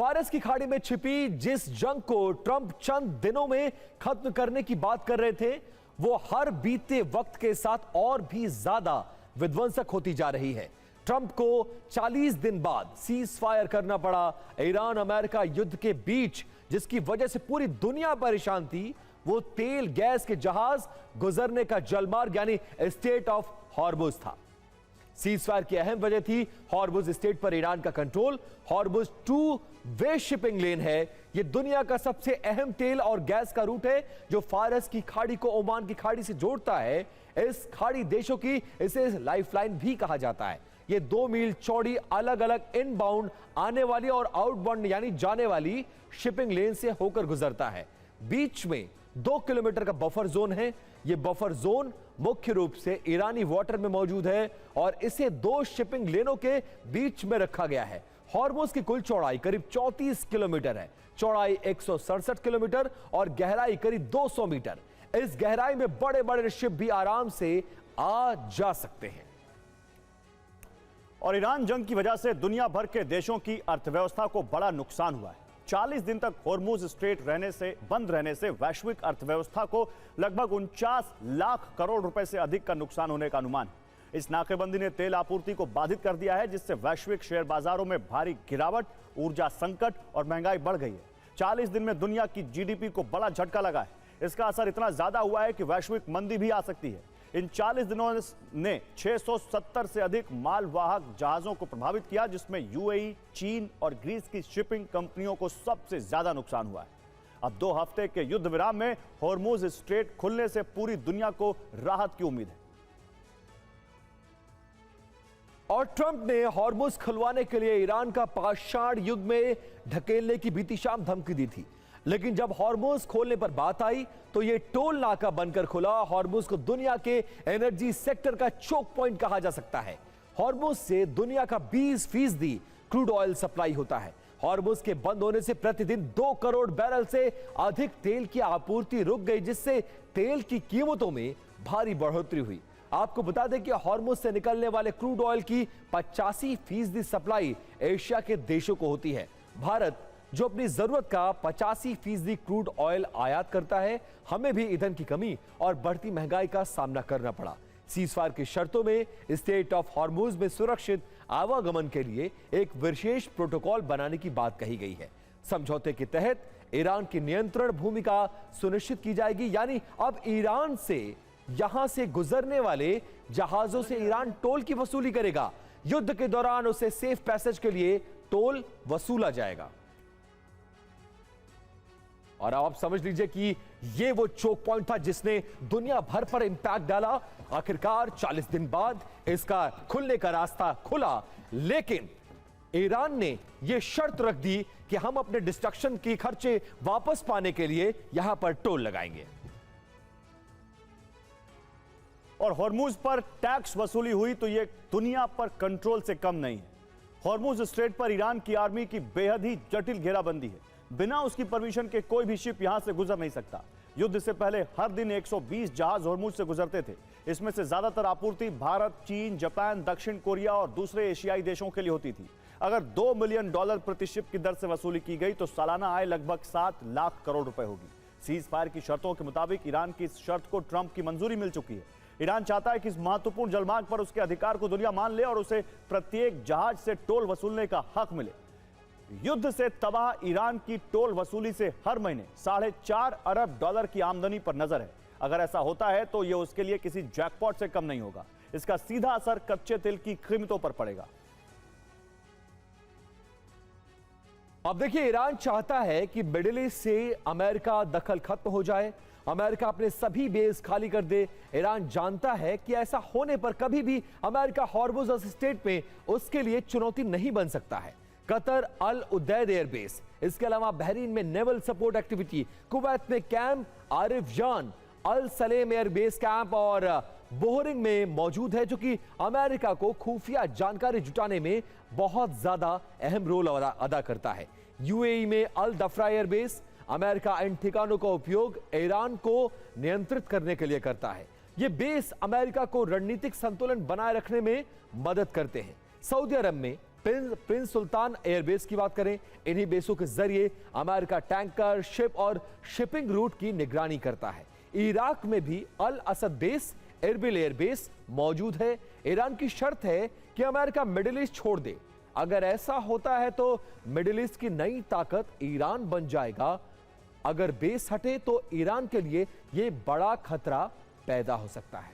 फारस की खाड़ी में छिपी जिस जंग को ट्रंप चंद दिनों में खत्म करने की बात कर रहे थे, वो हर बीते वक्त के साथ और भी ज्यादा विध्वंसक होती जा रही है। ट्रंप को 40 दिन बाद सीज फायर करना पड़ा। ईरान अमेरिका युद्ध के बीच जिसकी वजह से पूरी दुनिया परेशान थी, वो तेल गैस के जहाज गुजरने का जलमार्ग यानी स्टेट ऑफ हॉर्मुज था। सीज फायर की अहम वजह थी हॉर्मुज स्टेट पर ईरान का कंट्रोल। हॉर्मुज 2 वे शिपिंग लेन है। यह दुनिया का सबसे अहम तेल और गैस का रूट है जो फारस की खाड़ी को ओमान की खाड़ी से जोड़ता है। इस खाड़ी देशों की इसे लाइफलाइन भी कहा जाता है। यह 2 मील चौड़ी अलग अलग इनबाउंड आने वाली और आउटबाउंड यानी जाने वाली शिपिंग लेन से होकर गुजरता है। बीच में 2 किलोमीटर का बफर जोन है। यह बफर जोन मुख्य रूप से ईरानी वाटर में मौजूद है और इसे 2 शिपिंग लेनों के बीच में रखा गया है। हॉर्मुज की कुल चौड़ाई करीब 34 किलोमीटर है। चौड़ाई 167 किलोमीटर और गहराई करीब 200 मीटर। इस गहराई में बड़े बड़े शिप भी आराम से आ जा सकते हैं। और ईरान जंग की वजह से दुनिया भर के देशों की अर्थव्यवस्था को बड़ा नुकसान हुआ है। 40 दिन तक हॉर्मुज स्ट्रेट बंद रहने से वैश्विक अर्थव्यवस्था को लगभग 49 लाख करोड़ रुपए से अधिक का नुकसान होने का अनुमान है। इस नाकेबंदी ने तेल आपूर्ति को बाधित कर दिया है, जिससे वैश्विक शेयर बाजारों में भारी गिरावट, ऊर्जा संकट और महंगाई बढ़ गई है। 40 दिन में दुनिया की जीडीपी को बड़ा झटका लगा है। इसका असर इतना ज्यादा हुआ है कि वैश्विक मंदी भी आ सकती है। इन 40 दिनों ने 670 से अधिक मालवाहक जहाजों को प्रभावित किया, जिसमें यूएई, चीन और ग्रीस की शिपिंग कंपनियों को सबसे ज्यादा नुकसान हुआ है। अब 2 हफ्ते के युद्ध विराम में हॉर्मुज स्ट्रेट खुलने से पूरी दुनिया को राहत की उम्मीद है। और ट्रंप ने हॉर्मुज खुलवाने के लिए ईरान का पाषाण युग में ढकेलने की बीती शाम धमकी दी थी, लेकिन जब हॉर्मुज खोलने पर बात आई तो यह टोल नाका बनकर खुला। हॉर्मुज को दुनिया के एनर्जी सेक्टर का चोक पॉइंट कहा जा सकता है। हॉर्मुज से दुनिया का 20% क्रूड ऑयल सप्लाई होता है। हॉर्मुज के बंद होने से प्रतिदिन 2 करोड़ बैरल से अधिक तेल की आपूर्ति रुक गई, जिससे तेल की कीमतों में भारी बढ़ोतरी हुई। आपको बता दें कि हॉर्मुज से निकलने वाले क्रूड ऑयल की 85% सप्लाई एशिया के देशों को होती है। भारत जो अपनी जरूरत का 85% क्रूड ऑयल आयात करता है, हमें भी ईंधन की कमी और बढ़ती महंगाई का सामना करना पड़ा। सीजफायर की शर्तों में स्टेट ऑफ हॉर्मुज में सुरक्षित आवागमन के लिए एक विशेष प्रोटोकॉल बनाने की बात कही गई है। समझौते के तहत ईरान की नियंत्रण भूमिका सुनिश्चित की जाएगी, यानी अब ईरान से यहां से गुजरने वाले जहाजों से ईरान टोल की वसूली करेगा। युद्ध के दौरान उसे सेफ पैसेज के लिए टोल वसूला जाएगा। और आप समझ लीजिए कि यह वो चोक पॉइंट था जिसने दुनिया भर पर इंपैक्ट डाला। आखिरकार 40 दिन बाद इसका खुलने का रास्ता खुला, लेकिन ईरान ने यह शर्त रख दी कि हम अपने डिस्ट्रक्शन की खर्चे वापस पाने के लिए यहां पर टोल लगाएंगे। और हॉर्मुज पर टैक्स वसूली हुई तो यह दुनिया पर कंट्रोल से कम नहीं है। हॉर्मुज स्ट्रेट पर ईरान की आर्मी की बेहद ही जटिल घेराबंदी है। बिना उसकी परमिशन के कोई भी शिप यहां से गुजर नहीं सकता। युद्ध से पहले हर दिन 120 जहाज हॉर्मुज से गुजरते थे। इसमें से ज्यादातर आपूर्ति भारत, चीन, जापान, दक्षिण कोरिया और दूसरे एशियाई देशों के लिए होती थी। अगर $2 मिलियन प्रति शिप की दर से वसूली की गई तो सालाना आय लगभग 7 लाख करोड़ रुपए होगी। सीज फायर की शर्तों के मुताबिक ईरान की इस शर्त को ट्रंप की मंजूरी मिल चुकी है। ईरान चाहता है कि इस महत्वपूर्ण जलमार्ग पर उसके अधिकार को दुनिया मान ले और उसे प्रत्येक जहाज से टोल वसूलने का हक मिले। युद्ध से तबाह ईरान की टोल वसूली से हर महीने $4.5 अरब की आमदनी पर नजर है। अगर ऐसा होता है तो यह उसके लिए किसी जैकपॉट से कम नहीं होगा। इसका सीधा असर कच्चे तेल की कीमतों पर पड़ेगा। अब देखिए, ईरान चाहता है कि मिडिल ईस्ट से अमेरिका दखल खत्म हो जाए, अमेरिका अपने सभी बेस खाली कर दे। ईरान जानता है कि ऐसा होने पर कभी भी अमेरिका हॉर्मुज स्ट्रेट में उसके लिए चुनौती नहीं बन सकता है। कतर अल उदैद एयरबेस, इसके अलावा बहरीन में नेवल सपोर्ट एक्टिविटी, कुवैत में कैंप आरिफ जान, अल सलेम एयरबेस कैंप और बोहरिंग में मौजूद है, जो कि अमेरिका को खुफिया जानकारी जुटाने में बहुत ज्यादा अहम रोल अदा करता है। यूएई में अल दफरा एयरबेस, अमेरिका इन ठिकानों का उपयोग ईरान को नियंत्रित करने के लिए करता है। ये बेस अमेरिका को रणनीतिक संतुलन बनाए रखने में मदद करते हैं। सऊदी अरब में प्रिंस सुल्तान एयरबेस की बात करें, इन्हीं बेसों के जरिए अमेरिका टैंकर, शिप और शिपिंग रूट की निगरानी करता है। इराक में भी अल असद बेस, एरबिल एयरबेस मौजूद है। ईरान की शर्त है कि अमेरिका मिडिल ईस्ट छोड़ दे। अगर ऐसा होता है तो मिडिल ईस्ट की नई ताकत ईरान बन जाएगा। अगर बेस हटे तो ईरान के लिए यह बड़ा खतरा पैदा हो सकता है।